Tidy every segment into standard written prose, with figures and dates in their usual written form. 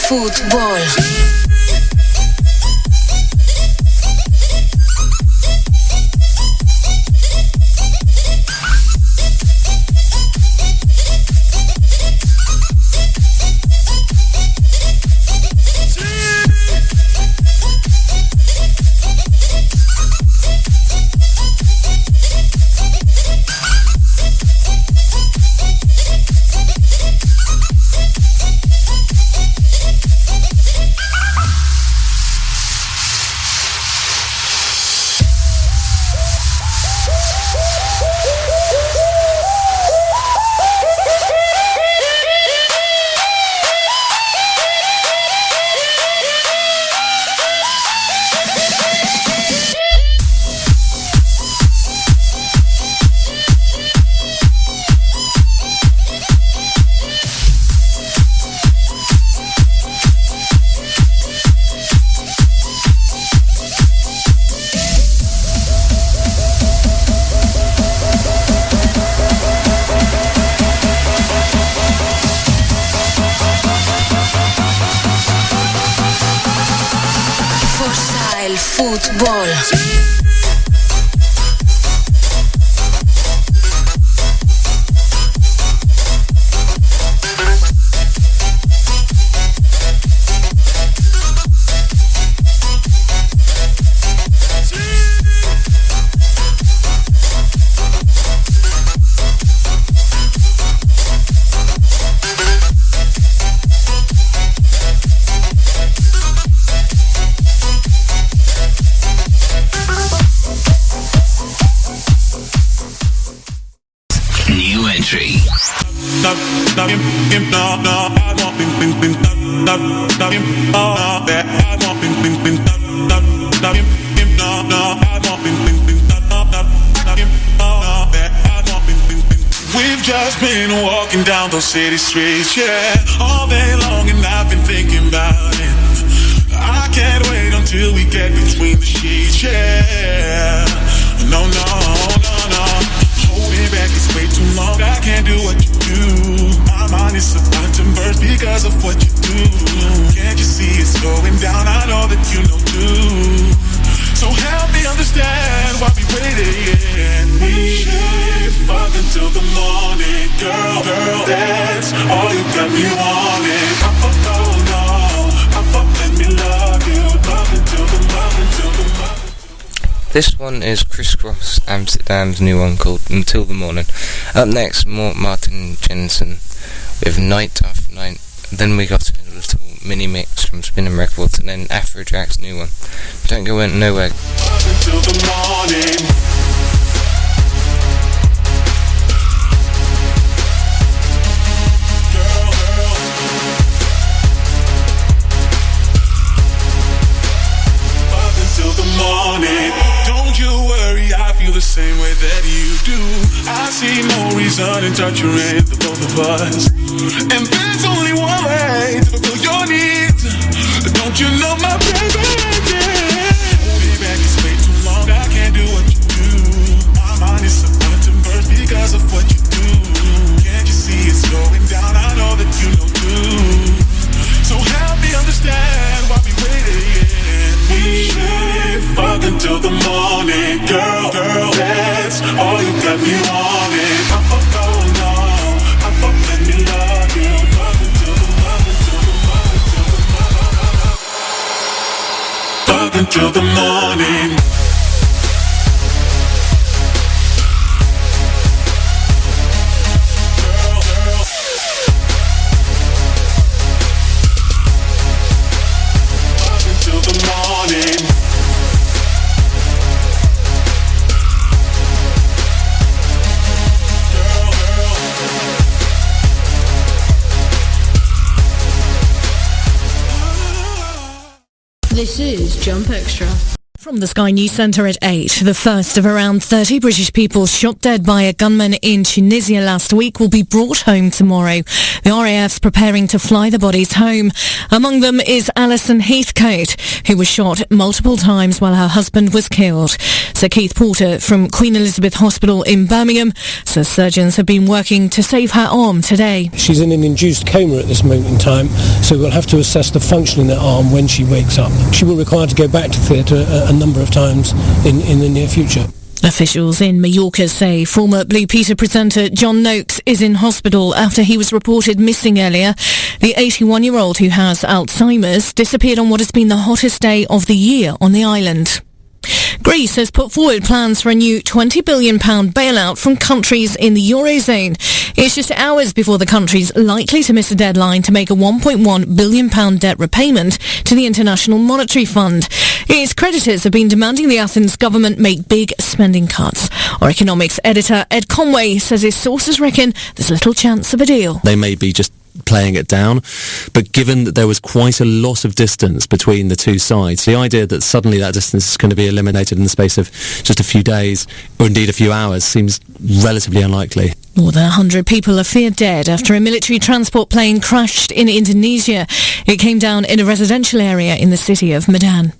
Football. Football. We've just been walking down those city streets, yeah, all day long, and I've been thinking about it. I can't wait until we get between the sheets, yeah. No, no, no, no. Holding back is way too long. I can't do what you do. My mind is about to burst because of what you do. Can't you see it's going down? I know that you know too. So help me understand why we waited, yeah. We should fuck until the morning, girl, girl. That's all you got me wanting. Oh no, let me love you, love until the. This one is Crisscross Amsterdam's new one called Until the Morning. Up next, more Martin Jensen with Night After Night. Then we got a little mini mix from Spinning Records, and then Afrojack's new one. Don't go nowhere. Until the morning. Morning. Don't you worry, I feel the same way that you do. I see no reason in torturing the both of us. And there's only one way to fulfill your needs. Don't you know, my baby? Holding back is way too long. I can't do what you do. My mind is about to burst because of what you do. Can't you see it's going down? I know that you know too. So help me understand why we waited, yeah. We should fuck until the morning, girl, girl. That's all you got me wanting. Oh no, let me love you, love until the fuck until the morning. This is Jump Extra. From the Sky News Centre at 8, the first of around 30 British people shot dead by a gunman in Tunisia last week will be brought home tomorrow. The RAF's preparing to fly the bodies home. Among them is Alison Heathcote, who was shot multiple times while her husband was killed. Sir Keith Porter from Queen Elizabeth Hospital in Birmingham says surgeons have been working to save her arm today. She's in an induced coma at this moment in time, so we'll have to assess the function in that arm when she wakes up. She will require to go back to theatre a number of times in the near future. Officials in Mallorca say former Blue Peter presenter John Noakes is in hospital after he was reported missing earlier. The 81-year-old who has Alzheimer's disappeared on what has been the hottest day of the year on the island. Greece has put forward plans for a new £20 billion bailout from countries in the Eurozone. It's just hours before the country's likely to miss a deadline to make a £1.1 billion debt repayment to the International Monetary Fund. Its creditors have been demanding the Athens government make big spending cuts. Our economics editor Ed Conway says his sources reckon there's little chance of a deal. They may be just playing it down, but given that there was quite a lot of distance between the two sides, the idea that suddenly that distance is going to be eliminated in the space of just a few days or indeed a few hours seems relatively unlikely. More than 100 people are feared dead after a military transport plane crashed in Indonesia. It came down in a residential area in the city of Medan.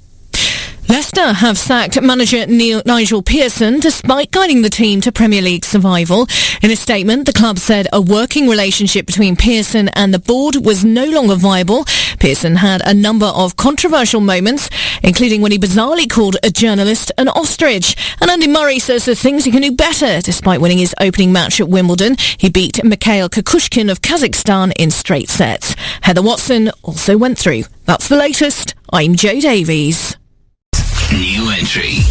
Leicester have sacked manager Nigel Pearson despite guiding the team to Premier League survival. In a statement, the club said a working relationship between Pearson and the board was no longer viable. Pearson had a number of controversial moments, including when he bizarrely called a journalist an ostrich. And Andy Murray says there's things he can do better. Despite winning his opening match at Wimbledon, he beat Mikhail Kukushkin of Kazakhstan in straight sets. Heather Watson also went through. That's the latest. I'm Jo Davies. New entry.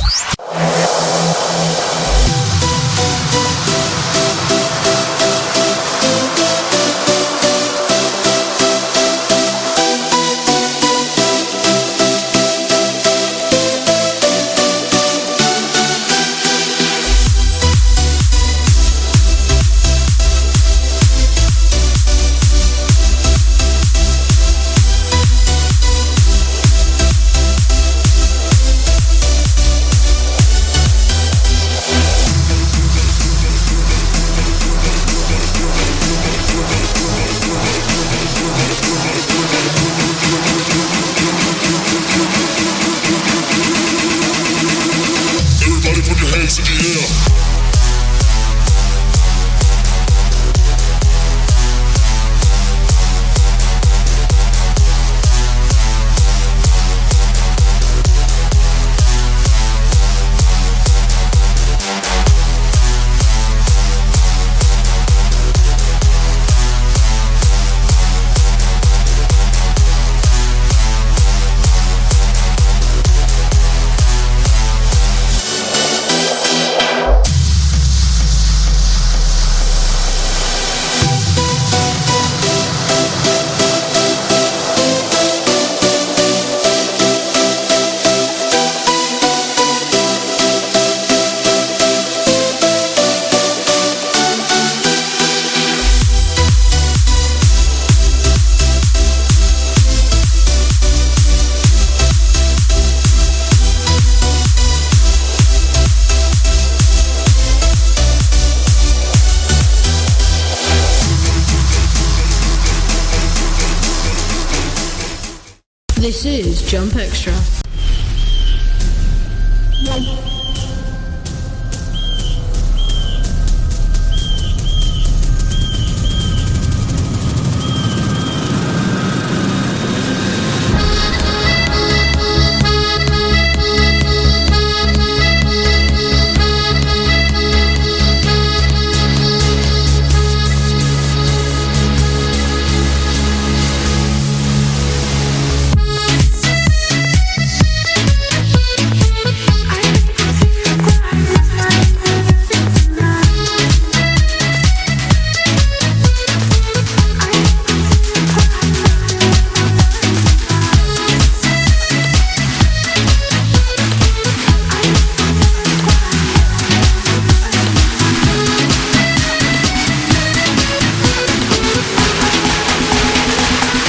This is Jump Extra.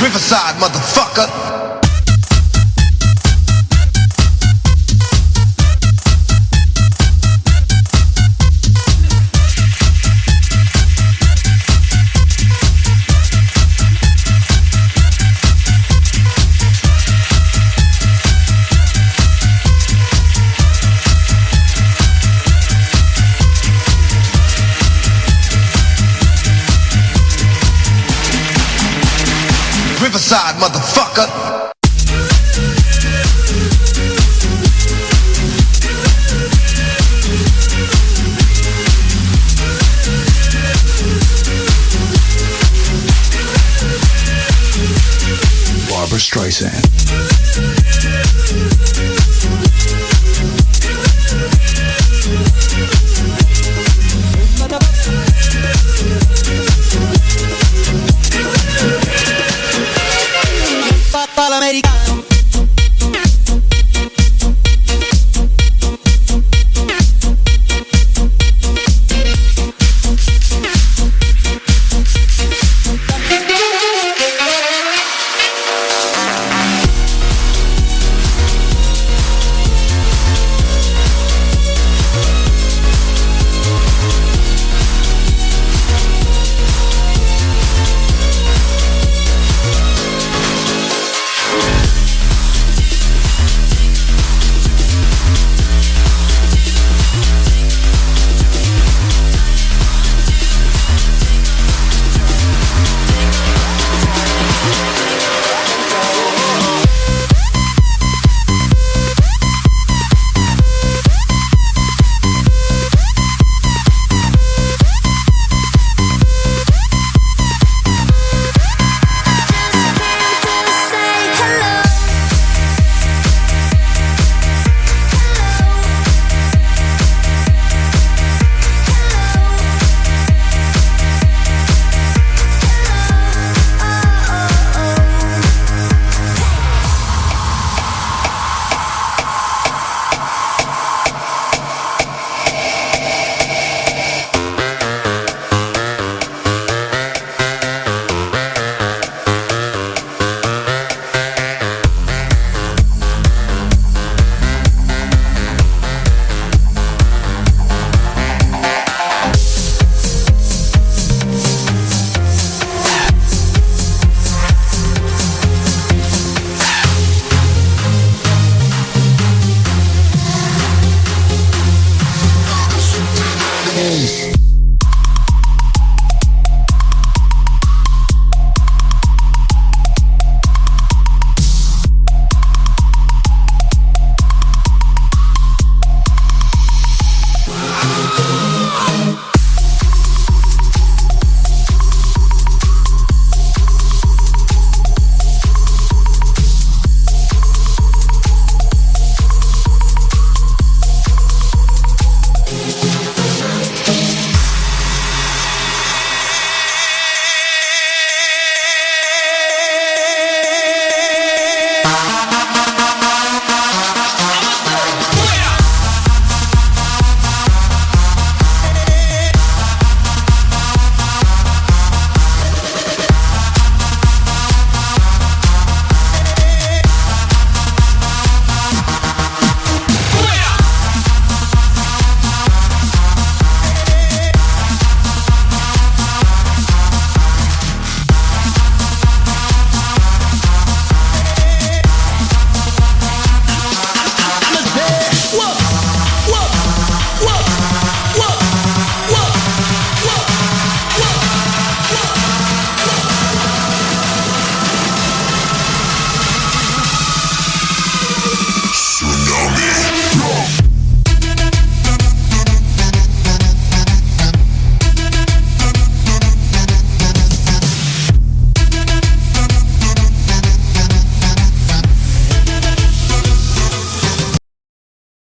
Riverside, motherfucker. Side, motherfucker. Barbra Streisand.